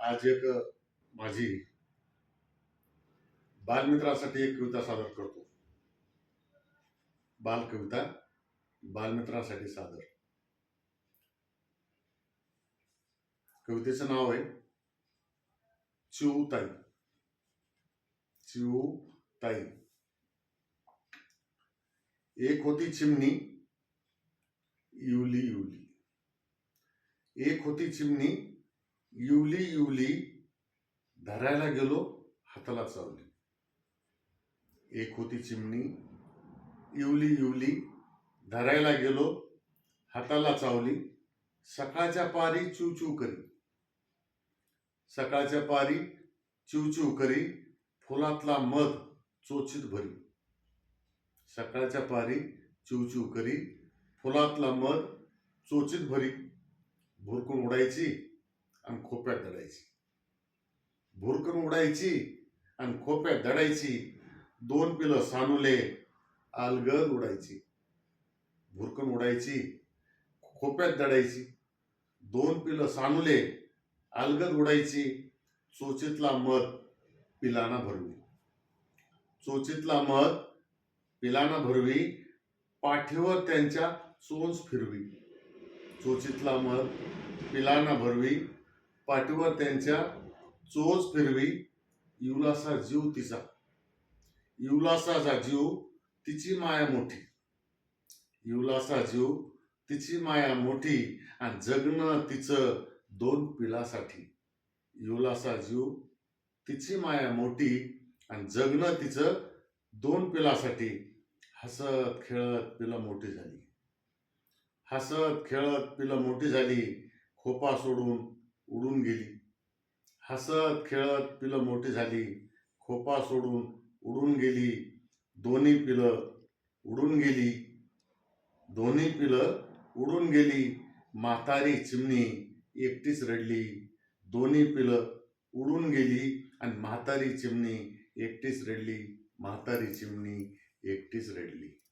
आज एक माझी बालमित्रासाठी एक कविता सादर करतो. बालकविता बालमित्रांसाठी सादर. कवितेचं नाव आहे चिऊताई. चिऊताई. एक होती चिमणी इवली इवली. एक होती चिमणी इवली इवली, धरायला गेलो हाताला चावली. एक होती चिमणी इवली इवली, धरायला गेलो हाताला चावली. सकाळच्या पारी चिवचिव करी. सकाळच्या पारी चिवचिव करी, फुलातला मध चोचीत भरी. सकाळच्या पारी चिवचिव करी, फुलातला मध चोचीत भरी. भुरकून उडायची आणि खोप्यात दडायची. भुरकून उडायची आणि खोप्यात दडायची. दोन पिलं सानुले अलगद उडायची. भुरकून उडायची, खोप्यात दडायची. दोन पिलं सानुले अलगद उडायची. चोचीतला मध पिलाना भरवी. चोचीतला मध पिलाना भरवी, पाठीवर त्यांच्या चोच फिरवी. चोचीतला मध पिलाना भरवी, पाठीवर त्यांच्या चोच फिरवी. इवलासा जीव तिचा. इवलासाचा जीव तिची माया मोठी. इवलासा जीव तिची माया मोठी, आणि जगणं तिचं दोन पिलासाठी. इवलासा जीव तिची माया मोठी, आणि जगणं तिचं दोन पिलासाठी. हसत खेळत पिलं मोठी झाली. हसत खेळत पिलं मोठी झाली, खोपा सोडून उडून गेली. हसत खेळत पिलं मोठी झाली, खोपा सोडून उडून गेली. दोन्ही पिलं उडून गेली. दोन्ही पिलं उडून गेली. म्हातारी चिमणी एकटीच रडली. दोन्ही पिलं उडून गेली, आणि म्हातारी चिमणी एकटीच रडली. म्हातारी चिमणी एकटीच रडली.